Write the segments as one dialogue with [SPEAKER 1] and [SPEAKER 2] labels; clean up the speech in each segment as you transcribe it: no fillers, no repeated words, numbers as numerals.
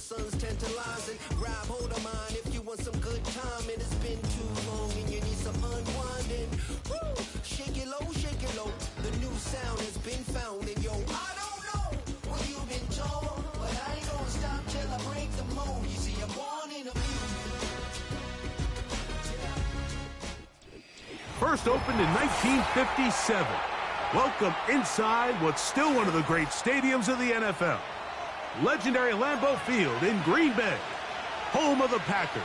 [SPEAKER 1] sun's tantalizing. Grab hold of mine if you want some good time. And it's been too long and you need some unwinding. Woo! Shake it low, shake it low. The new sound has been found. And yo, I don't know what you've been told, but I ain't gonna stop till I break the mold. You see, I'm born in a
[SPEAKER 2] First opened in 1957. Welcome inside what's still one of the great stadiums of the NFL. Legendary Lambeau Field in Green Bay, home of the Packers.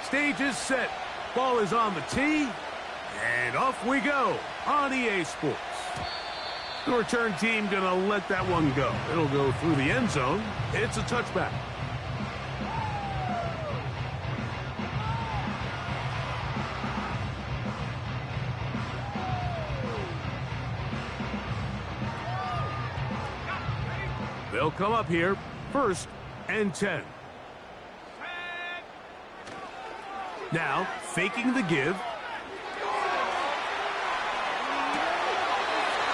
[SPEAKER 2] Stage is set. Ball is on the tee. And off we go on EA Sports. The return team going to let that one go. It'll go through the end zone. It's a touchback. They'll come up here, 1st and 10. Now, faking the give.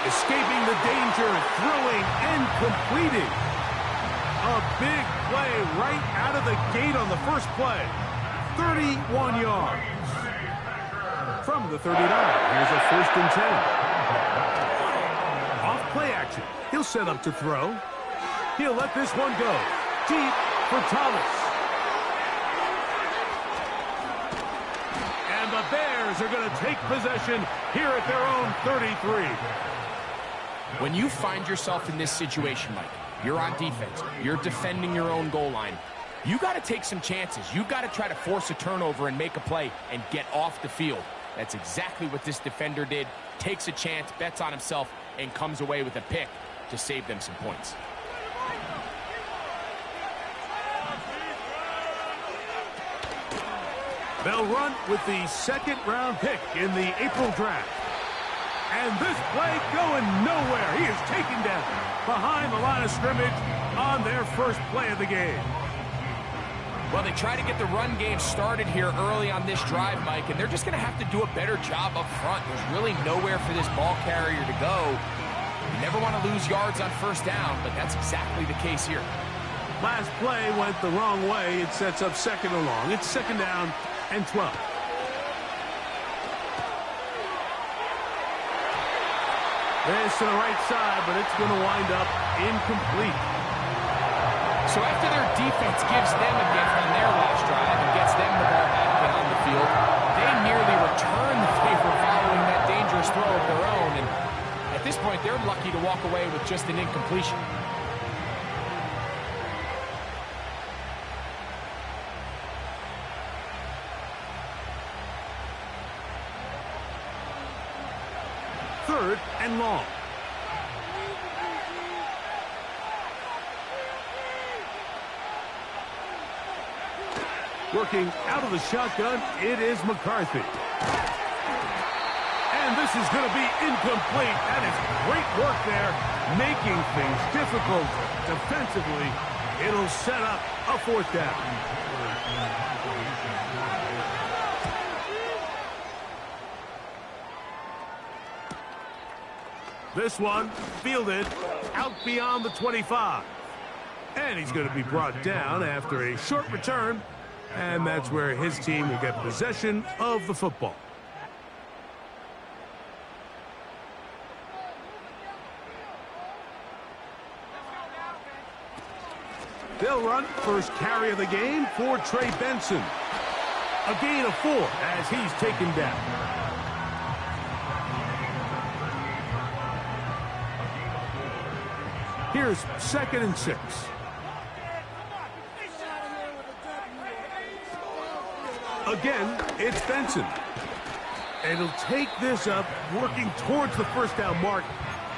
[SPEAKER 2] Escaping the danger, throwing and completing. A big play right out of the gate on the first play. 31 yards. From the 39, here's a 1st and 10. Off play action. He'll set up to throw. He'll let this one go. Deep for Thomas. And the Bears are going to take possession here at their own 33.
[SPEAKER 3] When you find yourself in this situation, Mike, you're on defense, you're defending your own goal line, you got to take some chances. You got to try to force a turnover and make a play and get off the field. That's exactly what this defender did. Takes a chance, bets on himself, and comes away with a pick to save them some points.
[SPEAKER 2] They'll run with the 2nd-round pick in the April draft. And this play going nowhere. He is taken down behind the line of scrimmage on their first play of the game.
[SPEAKER 3] Well, they try to get the run game started here early on this drive, Mike, and they're just going to have to do a better job up front. There's really nowhere for this ball carrier to go. You never want to lose yards on 1st down, but that's exactly the case here.
[SPEAKER 2] Last play went the wrong way. It sets up 2nd and long. It's 2nd down and 12. This to the right side, but it's going to wind up incomplete.
[SPEAKER 3] So after their defense gives them a gift on their last drive and gets them the ball back on the field, they nearly return the favor following that dangerous throw of their own. And at this point, they're lucky to walk away with just an incompletion.
[SPEAKER 2] Third and long. Working out of the shotgun, it is McCarthy. And this is going to be incomplete. That is great work there, making things difficult defensively. It'll set up a 4th down. This one fielded out beyond the 25. And he's going to be brought down after a short return. And that's where his team will get possession of the football. They'll run first carry of the game for Trey Benson. A gain of 4 as he's taken down. Here's 2nd and 6. Again, it's Benson. And he'll take this up, working towards the 1st down mark.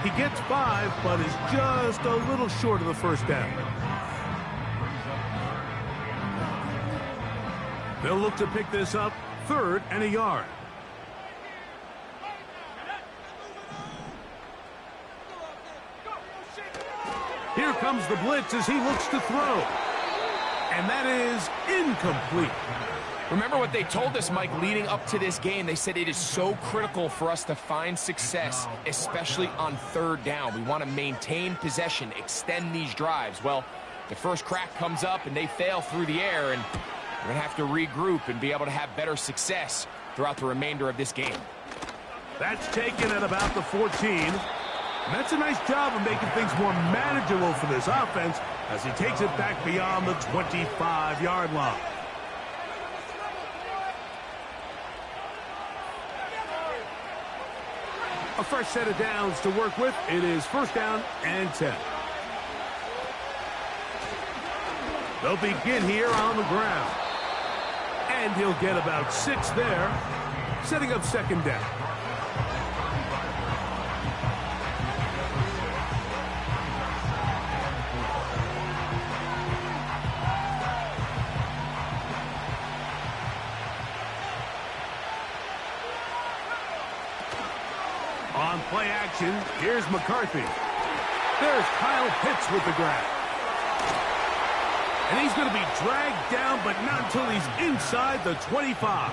[SPEAKER 2] He gets 5, but is just a little short of the 1st down. They'll look to pick this up 3rd and a yard. Here comes the blitz as he looks to throw. And that is incomplete.
[SPEAKER 3] Remember what they told us, Mike, leading up to this game. They said it is so critical for us to find success, especially on 3rd down. We want to maintain possession, extend these drives. Well, the first crack comes up and they fail through the air, and we're going to have to regroup and be able to have better success throughout the remainder of this game.
[SPEAKER 2] That's taken at about the 14. And that's a nice job of making things more manageable for this offense as he takes it back beyond the 25-yard line. A fresh set of downs to work with. It is 1st down and 10. They'll begin here on the ground. And he'll get about 6 there, setting up 2nd down. On play action, here's McCarthy. There's Kyle Pitts with the grab. And he's going to be dragged down, but not until he's inside the 25.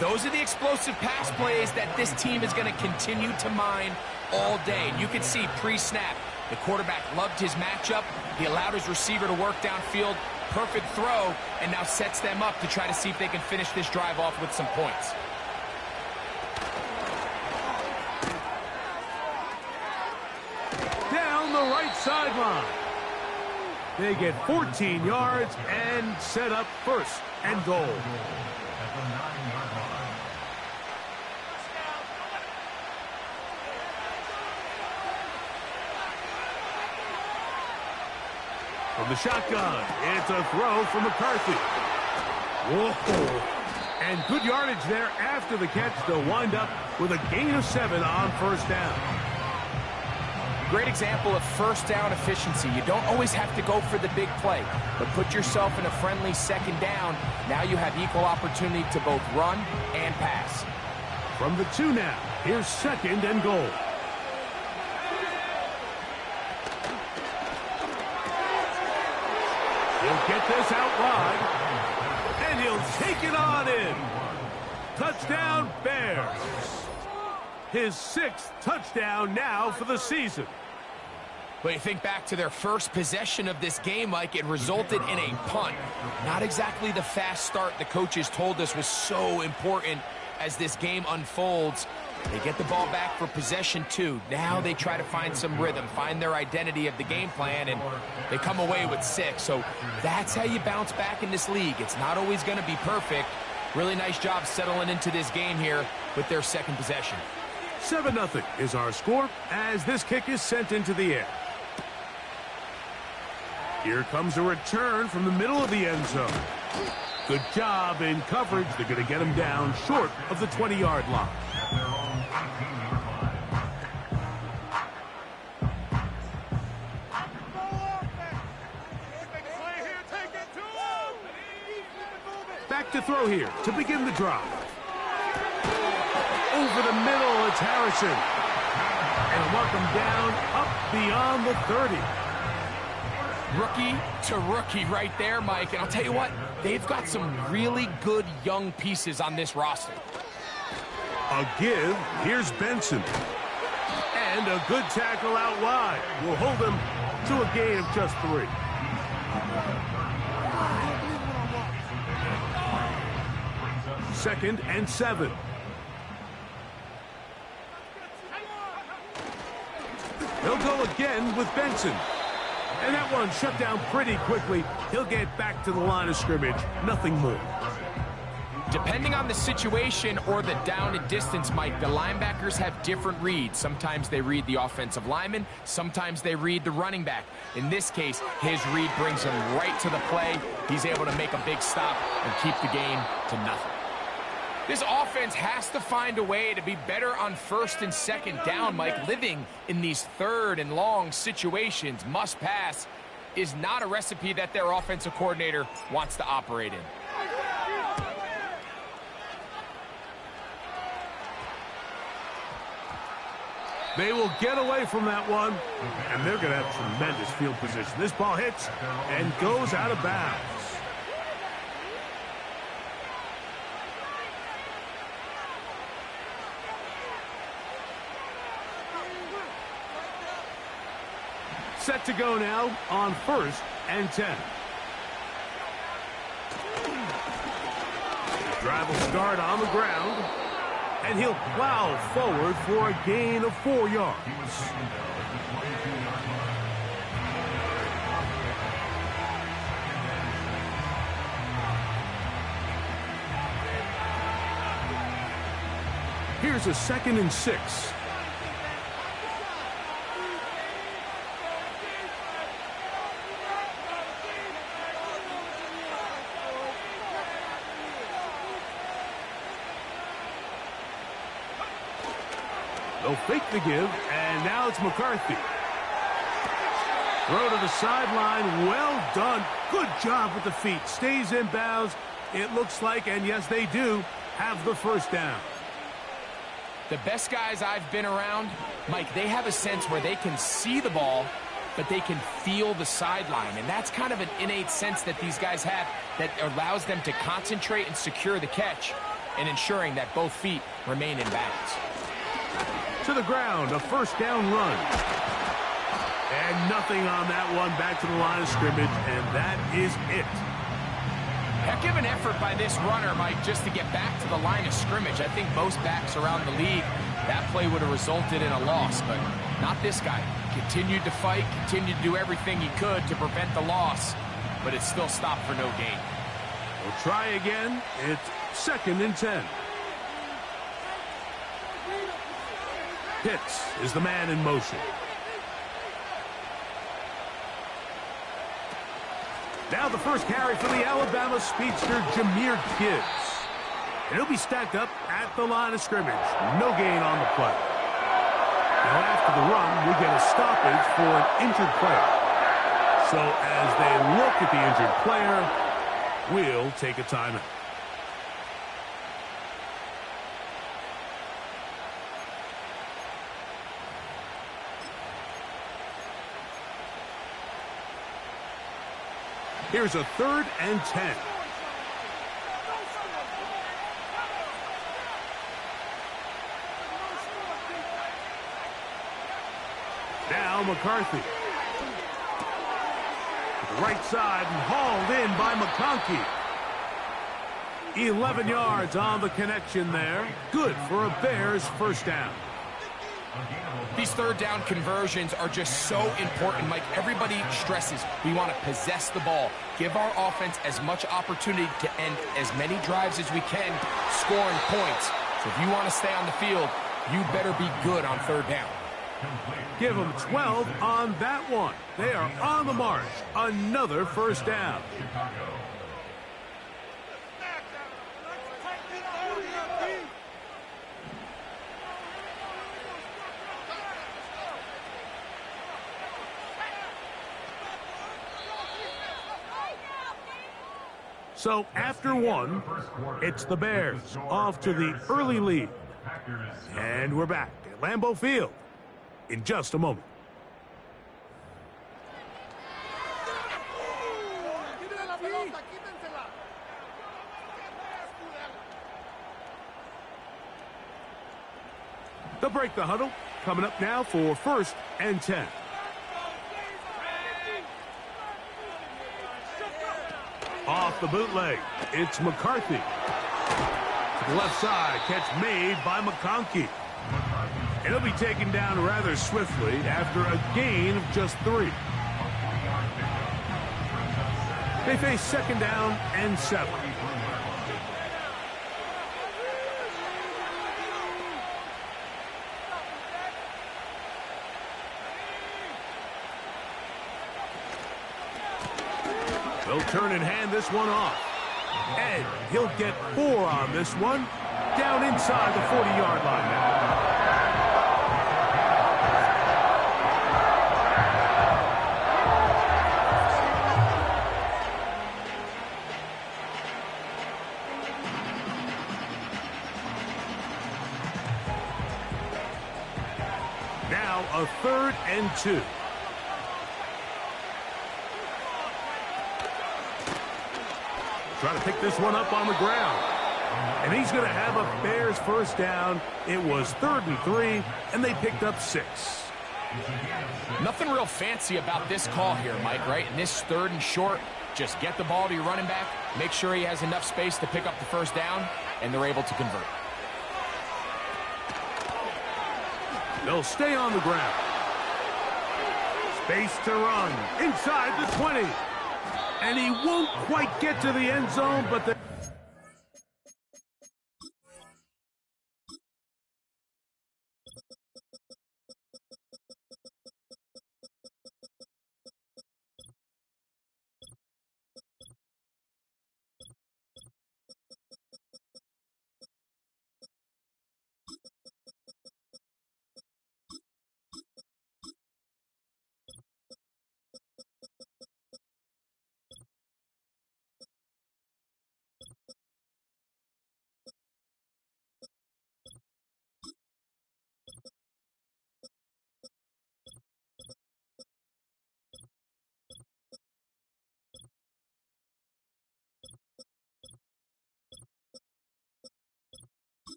[SPEAKER 3] Those are the explosive pass plays that this team is going to continue to mine all day. And you can see pre-snap, the quarterback loved his matchup. He allowed his receiver to work downfield. Perfect throw, and now sets them up to try to see if they can finish this drive off with some points.
[SPEAKER 2] Down the right sideline. They get 14 yards and set up 1st and goal. From the shotgun, it's a throw from McCarthy. Whoa. And good yardage there after the catch to wind up with a gain of 7 on 1st down.
[SPEAKER 3] Great example of 1st down efficiency. You don't always have to go for the big play, but put yourself in a friendly 2nd down. Now you have equal opportunity to both run and pass.
[SPEAKER 2] From the 2 now, here's 2nd and goal. He'll get this out wide, and he'll take it on in. Touchdown, Bears. His 6th touchdown now for the season.
[SPEAKER 3] But you think back to their first possession of this game, Mike, it resulted in a punt. Not exactly the fast start the coaches told us was so important as this game unfolds. They get the ball back for possession 2. Now they try to find some rhythm, find their identity of the game plan, and they come away with 6. So that's how you bounce back in this league. It's not always going to be perfect. Really nice job settling into this game here with their 2nd possession.
[SPEAKER 2] 7-0 is our score as this kick is sent into the air. Here comes a return from the middle of the end zone. Good job in coverage. They're going to get him down short of the 20-yard line. Back to throw here to begin the drive. Over the middle, it's Harrison. And mark him down up beyond the 30.
[SPEAKER 3] Rookie to rookie right there, Mike. And I'll tell you what, they've got some really good young pieces on this roster.
[SPEAKER 2] A give. Here's Benson. And a good tackle out wide will hold him to a gain of just 3. Second and 7. He'll go again with Benson. And that one shut down pretty quickly. He'll get back to the line of scrimmage. Nothing more.
[SPEAKER 3] Depending on the situation or the down and distance, Mike, the linebackers have different reads. Sometimes they read the offensive lineman. Sometimes they read the running back. In this case, his read brings him right to the play. He's able to make a big stop and keep the game to nothing. This offense has to find a way to be better on 1st and 2nd down, Mike. Living in these 3rd and long situations, must pass, is not a recipe that their offensive coordinator wants to operate in.
[SPEAKER 2] They will get away from that one, and they're going to have tremendous field position. This ball hits and goes out of bounds. Set to go now on 1st and 10. The drive will start on the ground, and he'll plow forward for a gain of 4 yards. Here's a 2nd and 6. They'll fake the give, and now it's McCarthy. Throw to the sideline. Well done. Good job with the feet. Stays in bounds. It looks like, and yes, they do, have the 1st down.
[SPEAKER 3] The best guys I've been around, Mike, they have a sense where they can see the ball, but they can feel the sideline. And that's kind of an innate sense that these guys have that allows them to concentrate and secure the catch and ensuring that both feet remain in bounds.
[SPEAKER 2] To the ground, a 1st down run. And nothing on that one. Back to the line of scrimmage, and that is it.
[SPEAKER 3] Heck of an effort by this runner, Mike, just to get back to the line of scrimmage. I think most backs around the league, that play would have resulted in a loss, but not this guy. Continued to fight, continued to do everything he could to prevent the loss, but it still stopped for no gain.
[SPEAKER 2] We'll try again. It's 2nd and 10. Pitts is the man in motion. Now the 1st carry for the Alabama speedster, Jahmyr Gibbs. And he'll be stacked up at the line of scrimmage. No gain on the play. Now after the run, we get a stoppage for an injured player. So as they look at the injured player, we'll take a timeout. Here's a 3rd and 10. Now McCarthy. To the right side and hauled in by McConkey. 11 yards on the connection there. Good for a Bears 1st down.
[SPEAKER 3] These 3rd down conversions are just so important, Mike. Everybody stresses we want to possess the ball, give our offense as much opportunity to end as many drives as we can, scoring points. So if you want to stay on the field, you better be good on 3rd down.
[SPEAKER 2] Give them 12 on that one. They are on the march. Another 1st down. So after 1, it's the Bears off to the early lead. And we're back at Lambeau Field in just a moment. They'll break the huddle. Coming up now for 1st and 10. Off the bootleg, it's McCarthy. To the left side, catch made by McConkey. And he'll be taken down rather swiftly after a gain of just 3. They face 2nd down and 7. They'll turn and hand this one off. And he'll get 4 on this one. Down inside the 40-yard line now. now a 3rd and 2. Trying to pick this one up on the ground. And he's going to have a Bears first down. It was 3rd and 3, and they picked up 6.
[SPEAKER 3] Nothing real fancy about this call here, Mike, right? In this 3rd and short, just get the ball to your running back, make sure he has enough space to pick up the first down, and they're able to convert.
[SPEAKER 2] They'll stay on the ground. Space to run inside the 20. And he won't quite get to the end zone, but the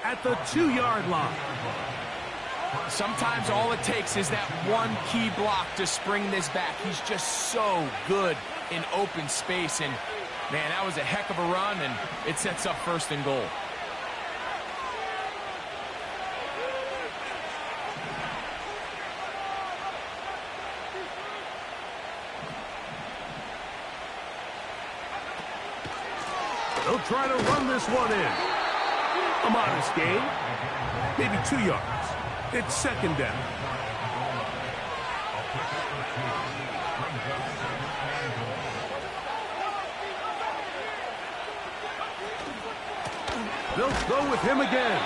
[SPEAKER 2] at the 2-yard line.
[SPEAKER 3] Sometimes all it takes is that one key block to spring this back. He's just so good in open space. And, man, that was a heck of a run, and it sets up 1st and goal.
[SPEAKER 2] They'll try to run this one in. A modest gain, maybe 2 yards. It's 2nd down. They'll go with him again.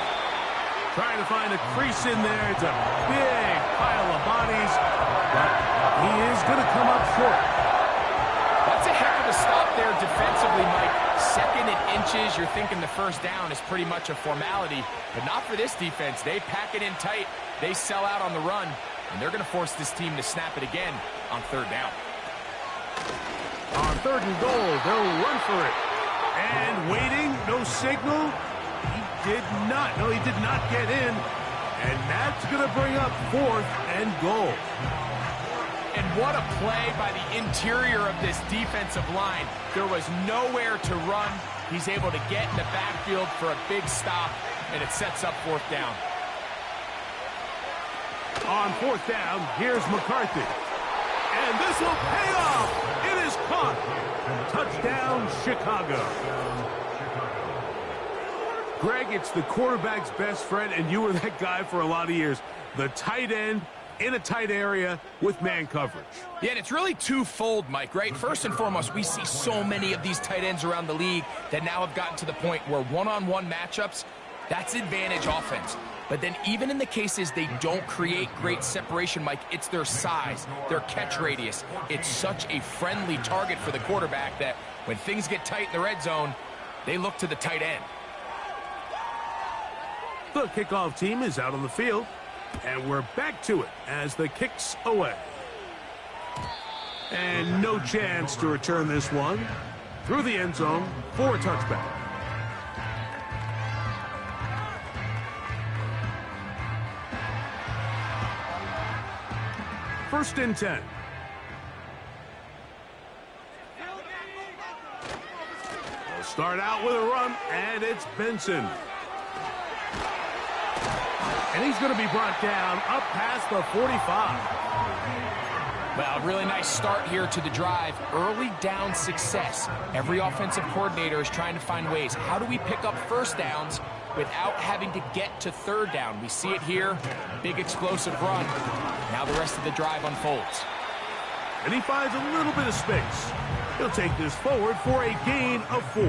[SPEAKER 2] Trying to find a crease in there. It's a big pile of bodies, but he is going to come up short.
[SPEAKER 3] That's a heck of a stop there defensively, Mike. 2nd and inches, you're thinking the first down is pretty much a formality, but not for this defense. They pack it in tight, they sell out on the run, and they're going to force this team to snap it again on 3rd down.
[SPEAKER 2] On 3rd and goal, they'll run for it. And waiting, no signal. He did not get in, and that's going to bring up 4th and goal.
[SPEAKER 3] And what a play by the interior of this defensive line. There was nowhere to run. He's able to get in the backfield for a big stop, and it sets up 4th down.
[SPEAKER 2] On 4th down, here's McCarthy. And this will pay off. It is caught. Touchdown, Chicago. Greg, it's the quarterback's best friend, and you were that guy for a lot of years. The tight end in a tight area with man coverage.
[SPEAKER 3] Yeah, and it's really twofold, Mike, right? First and foremost, we see so many of these tight ends around the league that now have gotten to the point where one-on-one matchups, that's advantage offense. But then even in the cases they don't create great separation, Mike, it's their size, their catch radius. It's such a friendly target for the quarterback that when things get tight in the red zone, they look to the tight end.
[SPEAKER 2] The kickoff team is out on the field. And we're back to it as the kick's away. And no chance to return this one through the end zone for a touchback. First and 10. We'll start out with a run, and it's Benson. And he's going to be brought down up past the 45.
[SPEAKER 3] Well, really nice start here to the drive. Early down success. Every offensive coordinator is trying to find ways. How do we pick up first downs without having to get to third down? We see it here. Big explosive run. Now the rest of the drive unfolds.
[SPEAKER 2] And he finds a little bit of space. He'll take this forward for a gain of 4.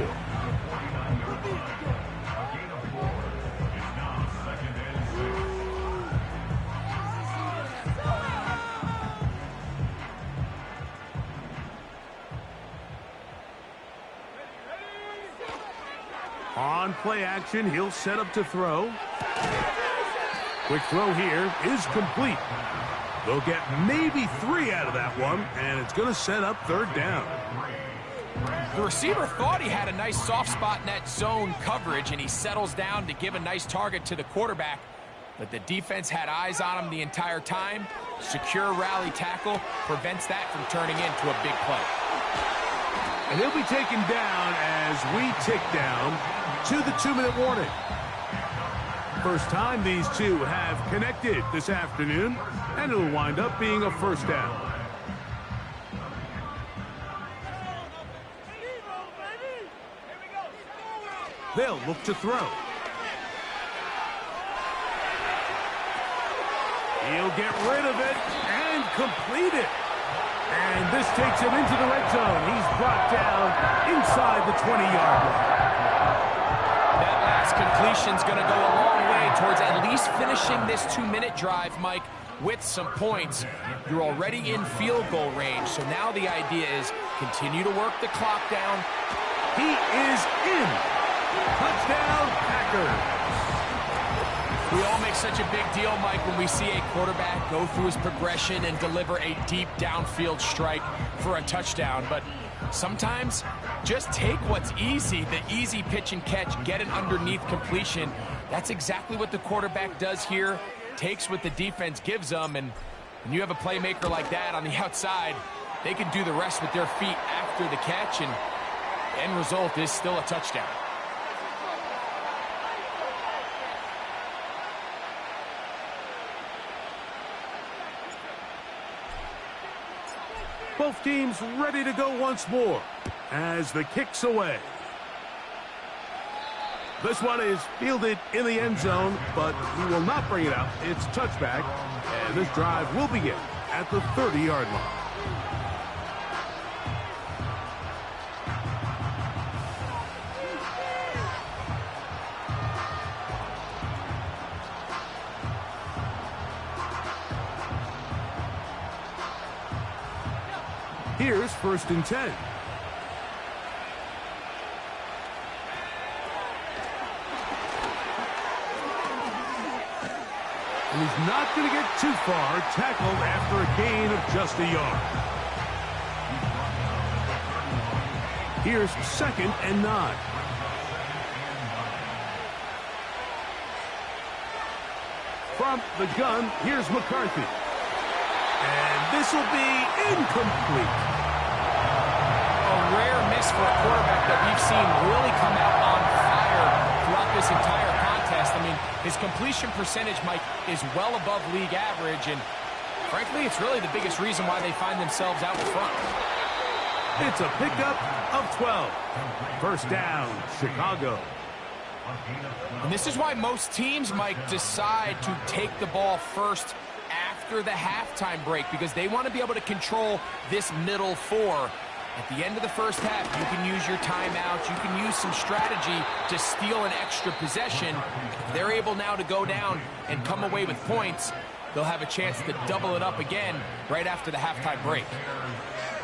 [SPEAKER 2] On play action, he'll set up to throw. Quick throw here is complete. They'll get maybe 3 out of that one, and it's going to set up third down.
[SPEAKER 3] The receiver thought he had a nice soft spot in that zone coverage, and he settles down to give a nice target to the quarterback. But the defense had eyes on him the entire time. Secure rally tackle prevents that from turning into a big play.
[SPEAKER 2] And he'll be taken down as we tick down to the 2-minute warning. First time these two have connected this afternoon, and it'll wind up being a first down. They'll look to throw. He'll get rid of it and complete it. And this takes him into the red zone. He's brought down inside the 20-yard line.
[SPEAKER 3] That last completion's going to go a long way towards at least finishing this 2-minute drive, Mike, with some points. You're already in field goal range, so now the idea is continue to work the clock down.
[SPEAKER 2] He is in. Touchdown, Packers.
[SPEAKER 3] We all make such a big deal, Mike, when we see a quarterback go through his progression and deliver a deep downfield strike for a touchdown. But sometimes just take what's easy, the easy pitch and catch, get it underneath completion. That's exactly what the quarterback does here, takes what the defense gives them, and when you have a playmaker like that on the outside, they can do the rest with their feet after the catch, and the end result is still a touchdown.
[SPEAKER 2] Both teams ready to go once more as the kick's away. This one is fielded in the end zone, but he will not bring it out. It's touchback, and this drive will begin at the 30-yard line. Here's 1st and 10. And he's not going to get too far, tackled after a gain of just a yard. Here's 2nd and 9. From the gun, here's McCarthy. And this will be incomplete.
[SPEAKER 3] A rare miss for a quarterback that we've seen really come out on fire throughout this entire contest. I mean, his completion percentage, Mike, is well above league average, and frankly, it's really the biggest reason why they find themselves out in front.
[SPEAKER 2] It's a pickup of 12. First down, Chicago.
[SPEAKER 3] And this is why most teams, Mike, decide to take the ball first after the halftime break, because they want to be able to control this middle 4. At the end of the first half, you can use your timeouts, you can use some strategy to steal an extra possession. If they're able now to go down and come away with points, they'll have a chance to double it up again right after the halftime break.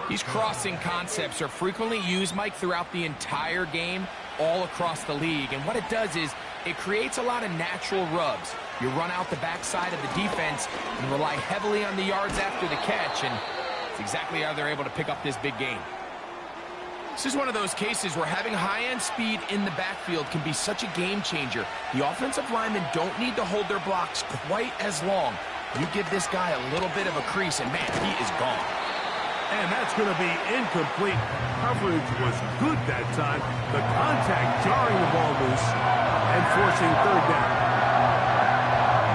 [SPEAKER 3] These crossing concepts are frequently used, Mike, throughout the entire game, all across the league. And what it does is it creates a lot of natural rubs. You run out the backside of the defense and rely heavily on the yards after the catch, and it's exactly how they're able to pick up this big gain. This is one of those cases where having high-end speed in the backfield can be such a game changer. The offensive linemen don't need to hold their blocks quite as long. You give this guy a little bit of a crease, and man, he is gone.
[SPEAKER 2] And that's going to be incomplete. Coverage was good that time. The contact jarring the ball loose and forcing third down.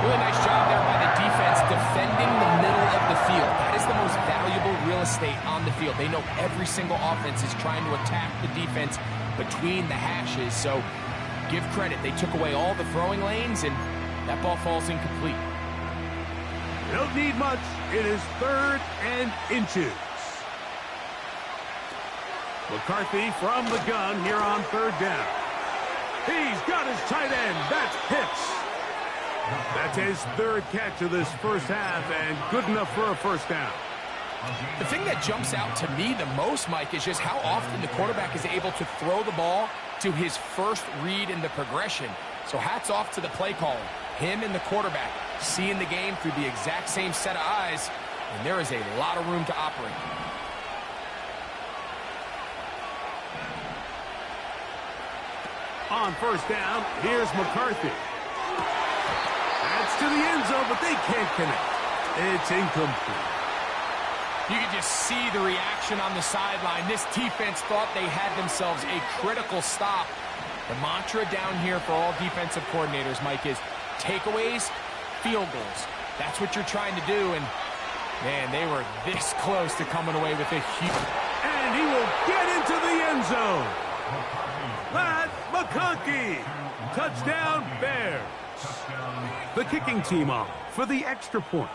[SPEAKER 3] Really nice job there by the defense defending the middle of the field. That is the most valuable right on the field. They know every single offense is trying to attack the defense between the hashes, so give credit. They took away all the throwing lanes, and that ball falls incomplete.
[SPEAKER 2] They don't need much. It is 3rd and inches. McCarthy from the gun here on 3rd down. He's got his tight end. That's Pitts. That's his 3rd catch of this first half, and good enough for a first down.
[SPEAKER 3] The thing that jumps out to me the most, Mike, is just how often the quarterback is able to throw the ball to his first read in the progression. So hats off to the play caller. Him and the quarterback seeing the game through the exact same set of eyes, and there is a lot of room to operate.
[SPEAKER 2] On first down, here's McCarthy. That's to the end zone, but they can't connect. It's incomplete.
[SPEAKER 3] You can just see the reaction on the sideline. This defense thought they had themselves a critical stop. The mantra down here for all defensive coordinators, Mike, is takeaways, field goals. That's what you're trying to do, and, man, they were this close to coming away with a huge...
[SPEAKER 2] And he will get into the end zone. Matt McConkey. Touchdown, Bears. The kicking team on for the extra point.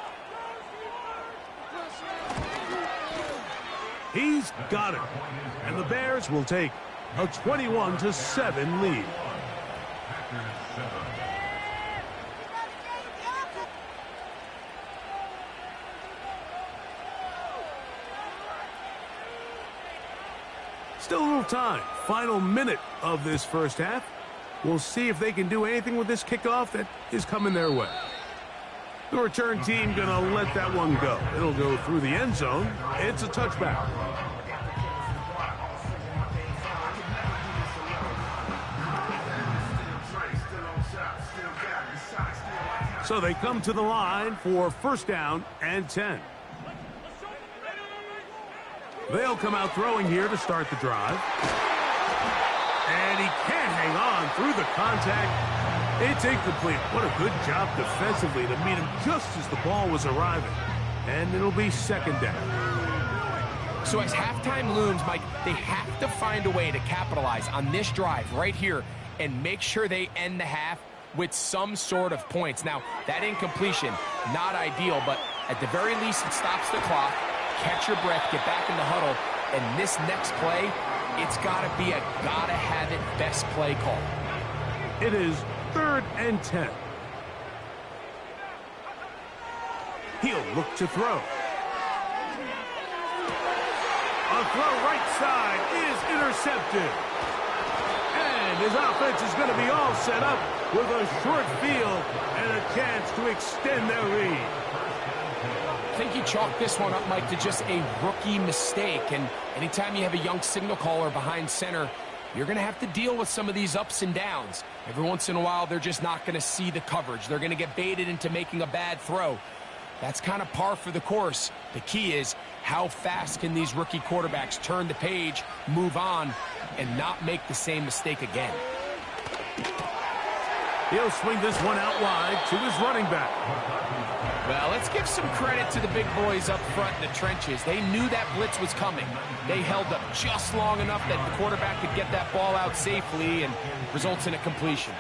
[SPEAKER 2] He's got it. And the Bears will take a 21-7 lead. Still a little time. Final minute of this first half. We'll see if they can do anything with this kickoff that is coming their way. The return team going to let that one go. It'll go through the end zone. It's a touchback. So they come to the line for first down and 10. They'll come out throwing here to start the drive. And he can't hang on through the contact. It's incomplete. What a good job defensively to meet him just as the ball was arriving. And it'll be second down.
[SPEAKER 3] So as halftime looms, Mike, they have to find a way to capitalize on this drive right here and make sure they end the half with some sort of points. Now, that incompletion, not ideal, but at the very least it stops the clock. Catch your breath, get back in the huddle, and this next play, it's got to be a gotta-have-it best play call.
[SPEAKER 2] It is 3rd and 10. He'll look to throw. A throw right side is intercepted. And his offense is going to be all set up with a short field and a chance to extend their lead.
[SPEAKER 3] I think you chalk this one up, Mike, to just a rookie mistake. And anytime you have a young signal caller behind center, you're going to have to deal with some of these ups and downs. Every once in a while, they're just not going to see the coverage. They're going to get baited into making a bad throw. That's kind of par for the course. The key is how fast can these rookie quarterbacks turn the page, move on, and not make the same mistake again.
[SPEAKER 2] He'll swing this one out wide to his running back.
[SPEAKER 3] Well, let's give some credit to the big boys up front in the trenches. They knew that blitz was coming. They held up just long enough that the quarterback could get that ball out safely and results in a completion.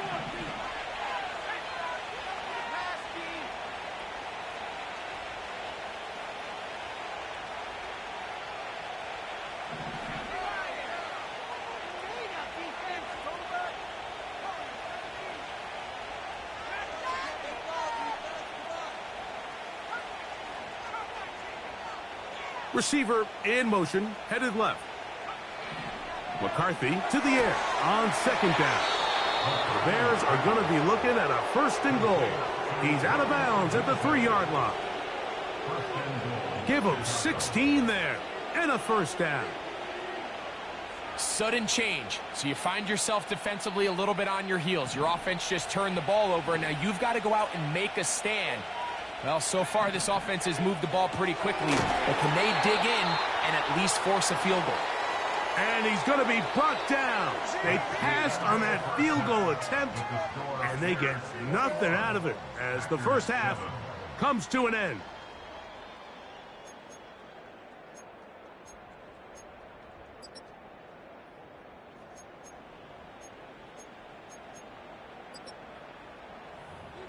[SPEAKER 2] Receiver in motion, headed left. McCarthy to the air on second down. The Bears are going to be looking at a 1st and goal. He's out of bounds at the 3-yard line. Give him 16 there and a first down.
[SPEAKER 3] Sudden change. So you find yourself defensively a little bit on your heels. Your offense just turned the ball over, and now you've got to go out and make a stand. Well, so far this offense has moved the ball pretty quickly, but can they dig in and at least force a field goal?
[SPEAKER 2] And he's going to be brought down. They passed on that field goal attempt, and they get nothing out of it as the first half comes to an end.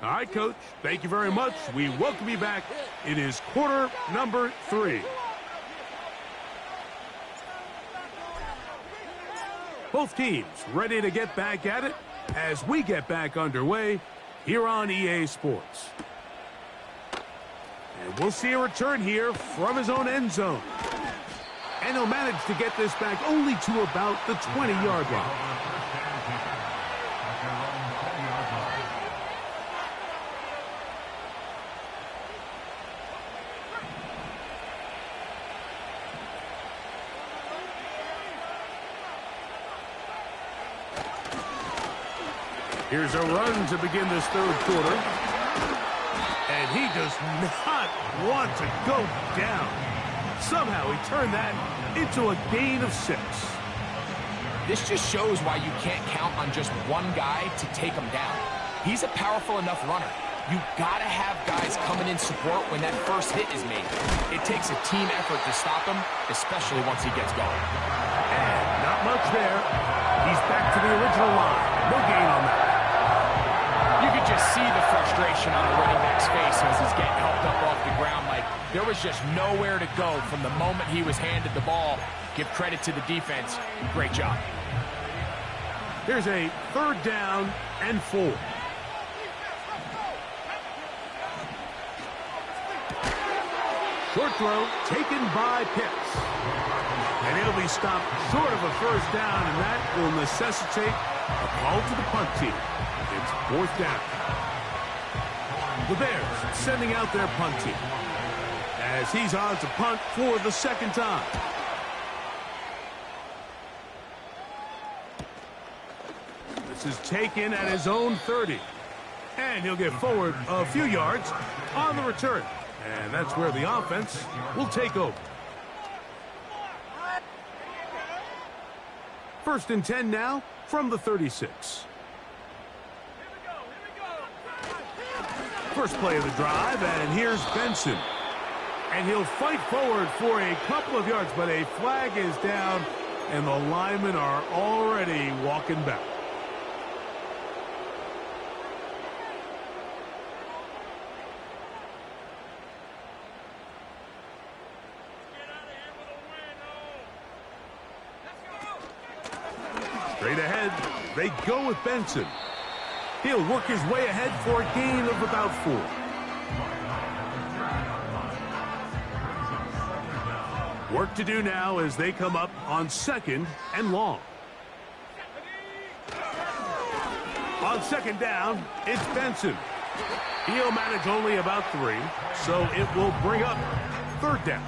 [SPEAKER 2] All right, Coach. Thank you very much. We welcome you back. It is quarter number 3. Both teams ready to get back at it as we get back underway here on EA Sports. And we'll see a return here from his own end zone. And he'll manage to get this back only to about the 20-yard line. Here's a run to begin this third quarter. And he does not want to go down. Somehow he turned that into a gain of 6.
[SPEAKER 3] This just shows why you can't count on just one guy to take him down. He's a powerful enough runner. You gotta have guys coming in support when that first hit is made. It takes a team effort to stop him, especially once he gets going.
[SPEAKER 2] And not much there. He's back to the original line. No gain on that.
[SPEAKER 3] You could just see the frustration on the running back's face as he's getting helped up off the ground. Like, there was just nowhere to go from the moment he was handed the ball. Give credit to the defense. Great job.
[SPEAKER 2] Here's a 3rd down and 4. Short throw taken by Pitts. And it'll be stopped short of a 1st down, and that will necessitate a call to the punt team. It's 4th down. The Bears sending out their punt team as he's on to punt for the 2nd time. This is taken at his own 30. And he'll get forward a few yards on the return. And that's where the offense will take over. 1st and 10 now from the 36. First play of the drive, and here's Benson. And he'll fight forward for a couple of yards, but a flag is down, and the linemen are already walking back. Straight ahead, they go with Benson. He'll work his way ahead for a gain of about 4. Work to do now as they come up on 2nd and long. On 2nd down, it's Benson. He'll manage only about 3, so it will bring up 3rd down.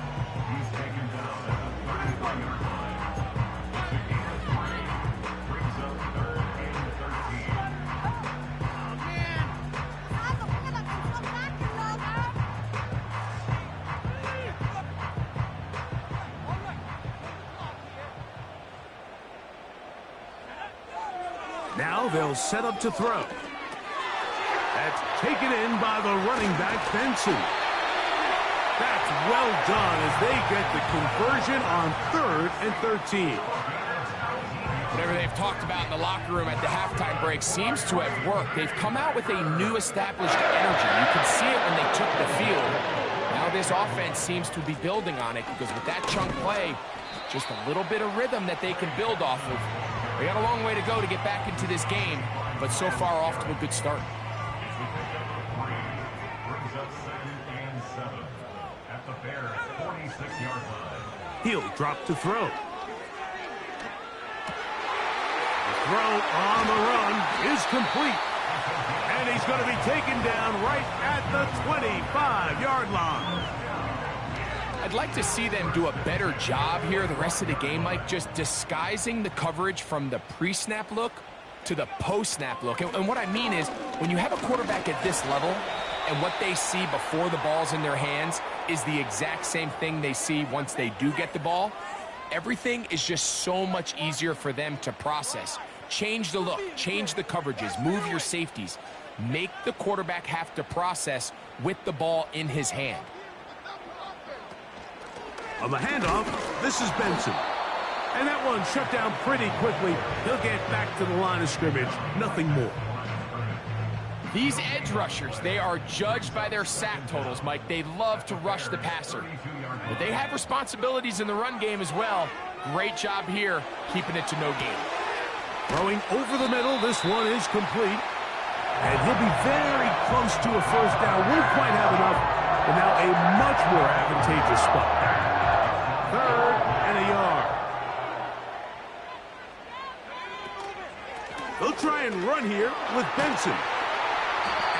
[SPEAKER 2] Now they'll set up to throw. That's taken in by the running back, Benson. That's well done as they get the conversion on 3rd and 13.
[SPEAKER 3] Whatever they've talked about in the locker room at the halftime break seems to have worked. They've come out with a new established energy. You can see it when they took the field. Now this offense seems to be building on it because with that chunk play, just a little bit of rhythm that they can build off of. They got a long way to go to get back into this game, but so far off to a good start.
[SPEAKER 2] He'll drop to throw. The throw on the run is complete. And he's going to be taken down right at the 25-yard line.
[SPEAKER 3] I'd like to see them do a better job here the rest of the game, Mike, just disguising the coverage from the pre-snap look to the post-snap look. And what I mean is, when you have a quarterback at this level and what they see before the ball's in their hands is the exact same thing they see once they do get the ball, everything is just so much easier for them to process. Change the look, change the coverages, move your safeties. Make the quarterback have to process with the ball in his hand.
[SPEAKER 2] On the handoff, this is Benson. And that one shut down pretty quickly. He'll get back to the line of scrimmage. Nothing more.
[SPEAKER 3] These edge rushers, they are judged by their sack totals, Mike. They love to rush the passer. But they have responsibilities in the run game as well. Great job here, keeping it to no gain.
[SPEAKER 2] Throwing over the middle, this one is complete. And he'll be very close to a first down. Won't quite have enough, but now a much more advantageous spot. 3rd and a yard. They'll try and run here with Benson.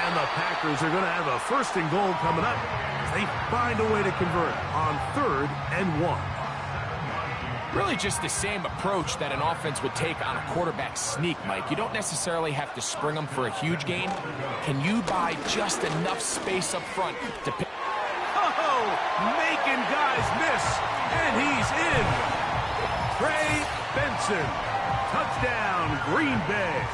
[SPEAKER 2] And the Packers are going to have a 1st and goal coming up as they find a way to convert on 3rd and 1.
[SPEAKER 3] Really just the same approach that an offense would take on a quarterback sneak, Mike. You don't necessarily have to spring them for a huge gain. Can you buy just enough space up front to pick?
[SPEAKER 2] Oh, making guys miss, and he's in. Trey Benson, touchdown, Green Bay.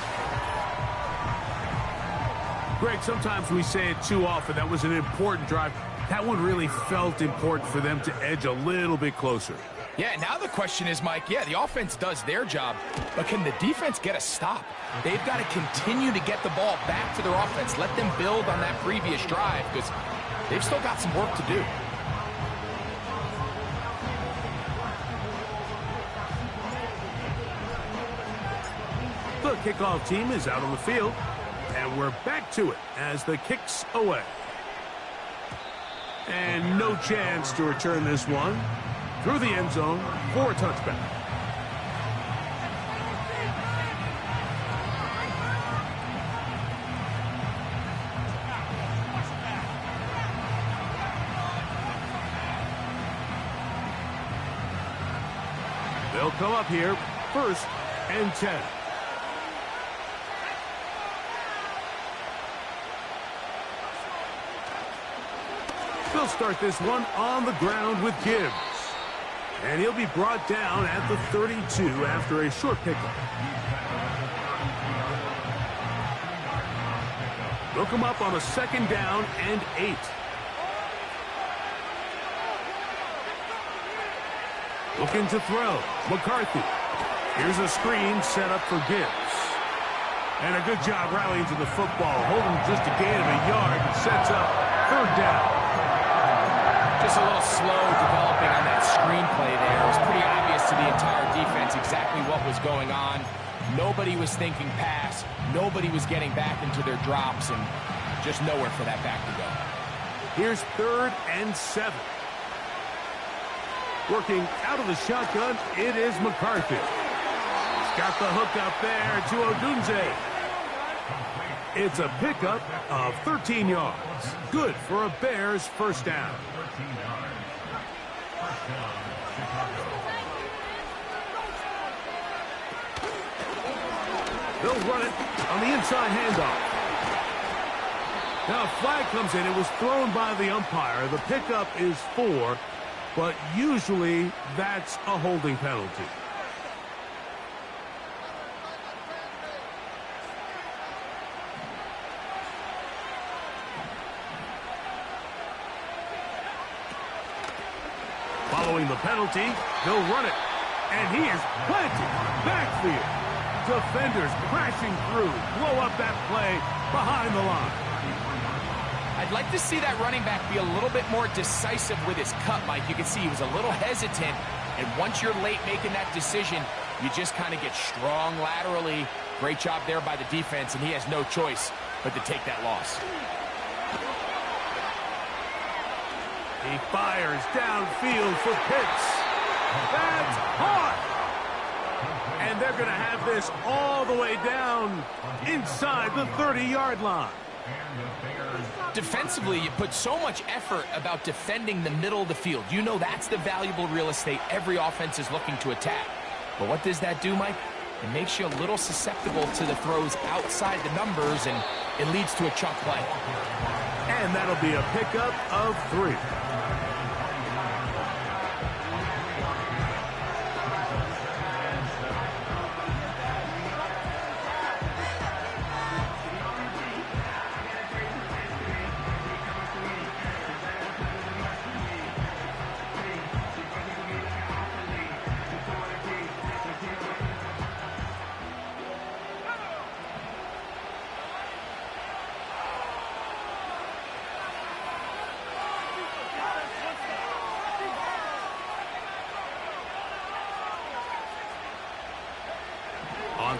[SPEAKER 2] Greg, sometimes we say it too often. That was an important drive. That one really felt important for them to edge a little bit closer.
[SPEAKER 3] Yeah, now the question is, Mike, yeah, the offense does their job, but can the defense get a stop? They've got to continue to get the ball back to their offense. Let them build on that previous drive because they've still got some work to do.
[SPEAKER 2] The kickoff team is out on the field, and we're back to it as the kick's away. And no chance to return this one through the end zone for a touchback. They'll come up here, 1st and 10. They'll start this one on the ground with Gibbs. And he'll be brought down at the 32 after a short pickup. They'll come up on a 2nd down and 8. Looking to throw. McCarthy. Here's a screen set up for Gibbs. And a good job rallying to the football. Holding just a gain of a yard and sets up 3rd down.
[SPEAKER 3] Just a little slow developing on that screenplay there. It was pretty obvious to the entire defense exactly what was going on. Nobody was thinking pass. Nobody was getting back into their drops, and just nowhere for that back to go.
[SPEAKER 2] Here's 3rd and 7. Working out of the shotgun, it is McCarthy. He's got the hook up there to Odunze. It's a pickup of 13 yards. Good for a Bears 1st down. They'll run it on the inside handoff. Now a flag comes in. It was thrown by the umpire. The pickup is 4, but usually that's a holding penalty. Following the penalty, they'll run it. And he is planted backfield. Defenders crashing through. Blow up that play behind the line.
[SPEAKER 3] I'd like to see that running back be a little bit more decisive with his cut, Mike. You can see he was a little hesitant. And once you're late making that decision, you just kind of get strong laterally. Great job there by the defense, and he has no choice but to take that loss.
[SPEAKER 2] He fires downfield for Pitts. That's hard. And they're going to have this all the way down inside the 30-yard line.
[SPEAKER 3] Defensively, you put so much effort about defending the middle of the field. You know that's the valuable real estate every offense is looking to attack. But what does that do, Mike? It makes you a little susceptible to the throws outside the numbers, and it leads to a chunk play.
[SPEAKER 2] And that'll be a pickup of 3.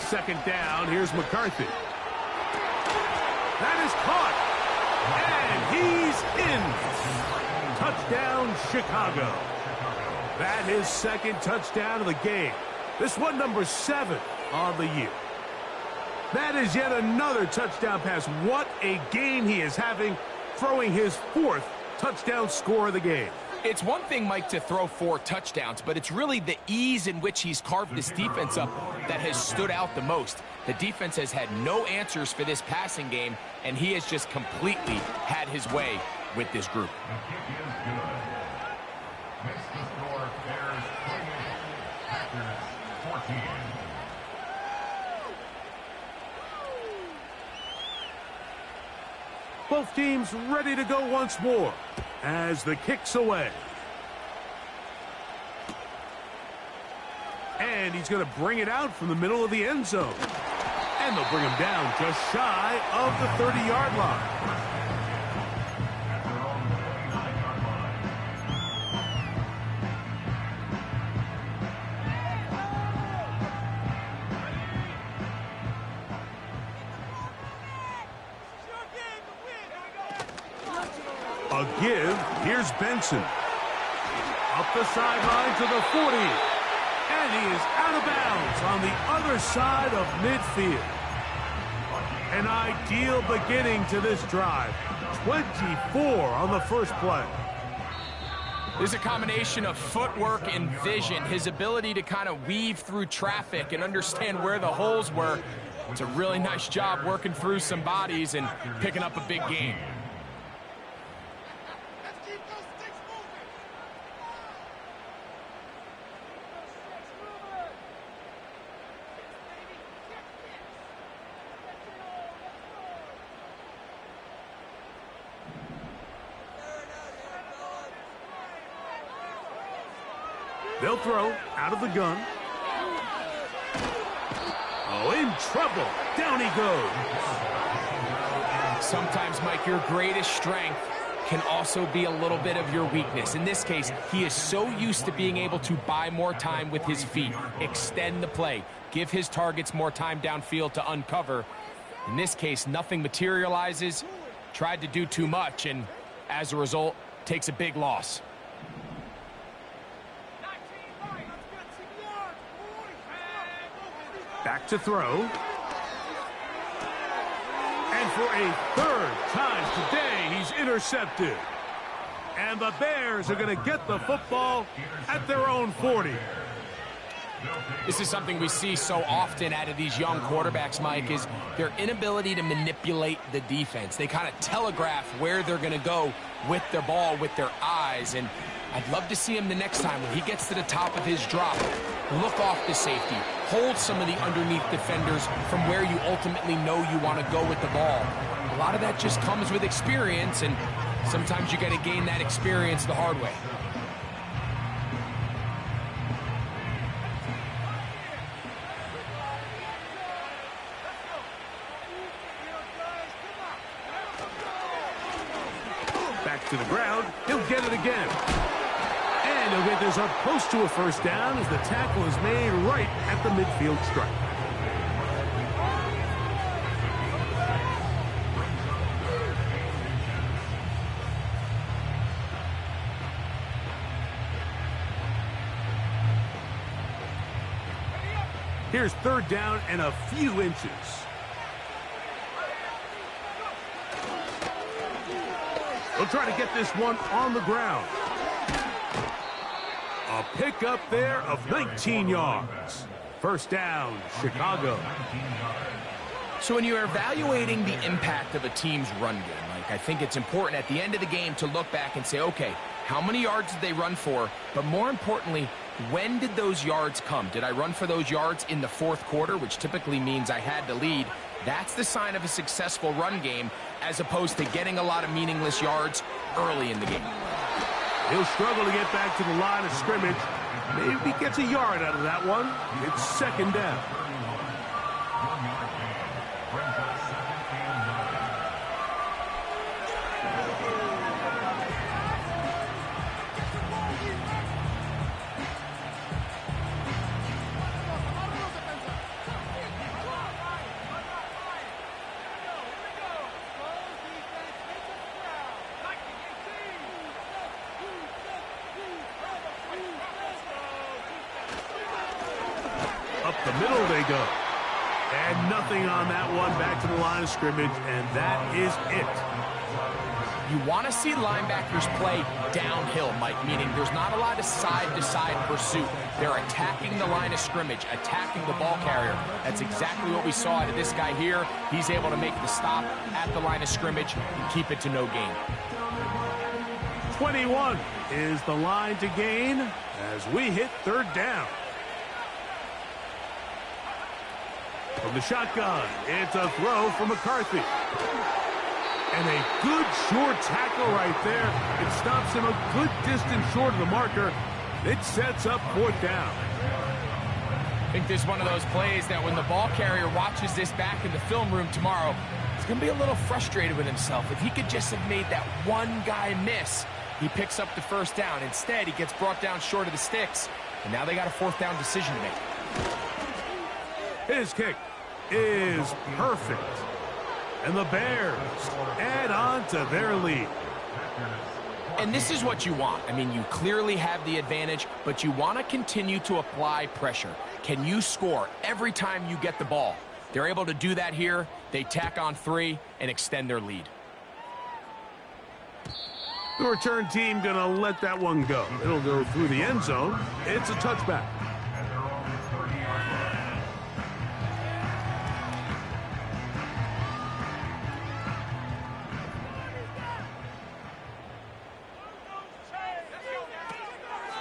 [SPEAKER 2] second down. Here's McCarthy. That is caught. And he's in. Touchdown, Chicago. That is second touchdown of the game. This one number 7 on the year. That is yet another touchdown pass. What a game he is having, throwing his 4th touchdown score of the game.
[SPEAKER 3] It's one thing, Mike, to throw 4 touchdowns, but it's really the ease in which he's carved this defense up that has stood out the most. The defense has had no answers for this passing game, and he has just completely had his way with this group.
[SPEAKER 2] Both teams ready to go once more as the kick's away. And he's going to bring it out from the middle of the end zone. And they'll bring him down just shy of the 30-yard line. A give. Here's Benson. Up the sideline to the 40. And he is out of bounds on the other side of midfield. An ideal beginning to this drive. 24 on the first play.
[SPEAKER 3] There's a combination of footwork and vision. His ability to kind of weave through traffic and understand where the holes were. It's a really nice job working through some bodies and picking up a big gain.
[SPEAKER 2] They'll throw out of the gun. Oh, in trouble. Down he goes.
[SPEAKER 3] Sometimes, Mike, your greatest strength can also be a little bit of your weakness. In this case, he is so used to being able to buy more time with his feet, extend the play, give his targets more time downfield to uncover. In this case, nothing materializes, tried to do too much, and as a result, takes a big loss.
[SPEAKER 2] Back to throw. And for a 3rd time today, he's intercepted. And the Bears are going to get the football at their own 40.
[SPEAKER 3] This is something we see so often out of these young quarterbacks, Mike, is their inability to manipulate the defense. They kind of telegraph where they're going to go with their ball, with their eyes. And I'd love to see him the next time when he gets to the top of his drop. Look off the safety. Hold some of the underneath defenders from where you ultimately know you want to go with the ball. A lot of that just comes with experience, and sometimes you got to gain that experience the hard way.
[SPEAKER 2] Back to the ground. He'll get it again. And he'll get this up close to a first down as the tackle is made right at the midfield stripe. Here's 3rd down and a few inches. They'll try to get this one on the ground. A pickup there of 19 yards. First down, Chicago.
[SPEAKER 3] So when you're evaluating the impact of a team's run game, Mike, I think it's important at the end of the game to look back and say, okay, how many yards did they run for? But more importantly, when did those yards come? Did I run for those yards in the 4th quarter, which typically means I had the lead? That's the sign of a successful run game, as opposed to getting a lot of meaningless yards early in the game.
[SPEAKER 2] He'll struggle to get back to the line of scrimmage. Maybe gets a yard out of that one. It's 2nd down. the middle they go. And nothing on that one. Back to the line of scrimmage, and that is it.
[SPEAKER 3] You want to see linebackers play downhill, Mike, meaning there's not a lot of side-to-side pursuit. They're attacking the line of scrimmage, attacking the ball carrier. That's exactly what we saw out of this guy here. He's able to make the stop at the line of scrimmage and keep it to no gain.
[SPEAKER 2] 21 is the line to gain as we hit third down. From the shotgun, it's a throw from McCarthy. And a good short tackle right there. It stops him a good distance short of the marker. It sets up fourth down.
[SPEAKER 3] I think this is one of those plays that when the ball carrier watches this back in the film room tomorrow, he's going to be a little frustrated with himself. If he could just have made that one guy miss, he picks up the first down. Instead, he gets brought down short of the sticks, and now they got a fourth down decision to make.
[SPEAKER 2] His kick is perfect. And the Bears add on to their lead.
[SPEAKER 3] And this is what you want. I mean, you clearly have the advantage, but you want to continue to apply pressure. Can you score every time you get the ball? They're able to do that here. They tack on 3 and extend their lead.
[SPEAKER 2] The return team going to let that one go. It'll go through the end zone. It's a touchback.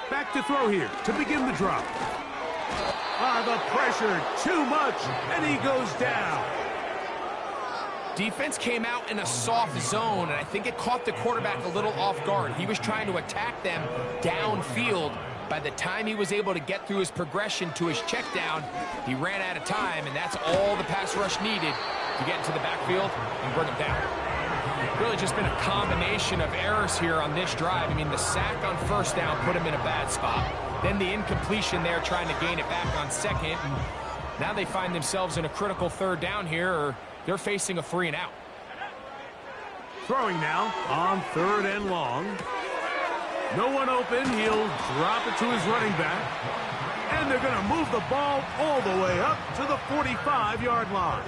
[SPEAKER 2] Back to throw here to begin the drop. The pressure, too much, and he goes down.
[SPEAKER 3] Defense came out in a soft zone, and I think it caught the quarterback a little off guard. He was trying to attack them downfield. By the time he was able to get through his progression to his check down, he ran out of time, and that's all the pass rush needed to get into the backfield and bring him down. Really just been a combination of errors here on this drive. I mean, the sack on first down put him in a bad spot. Then the incompletion there trying to gain it back on second. And now they find themselves in a critical third down here, or they're facing a 3 and out.
[SPEAKER 2] Throwing now on 3rd and long. No one open. He'll drop it to his running back. And they're going to move the ball all the way up to the 45-yard line.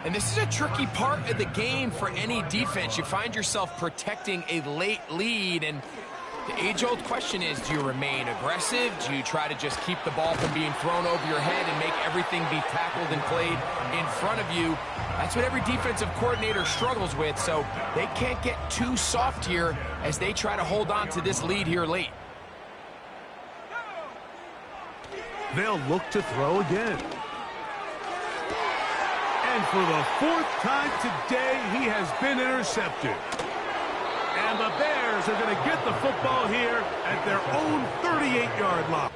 [SPEAKER 3] And this is a tricky part of the game for any defense. You find yourself protecting a late lead, and the age-old question is, do you remain aggressive? Do you try to just keep the ball from being thrown over your head and make everything be tackled and played in front of you? That's what every defensive coordinator struggles with, so they can't get too soft here as they try to hold on to this lead here late.
[SPEAKER 2] They'll look to throw again. And for the 4th time today, he has been intercepted. And the Bears are going to get the football here at their own 38-yard line.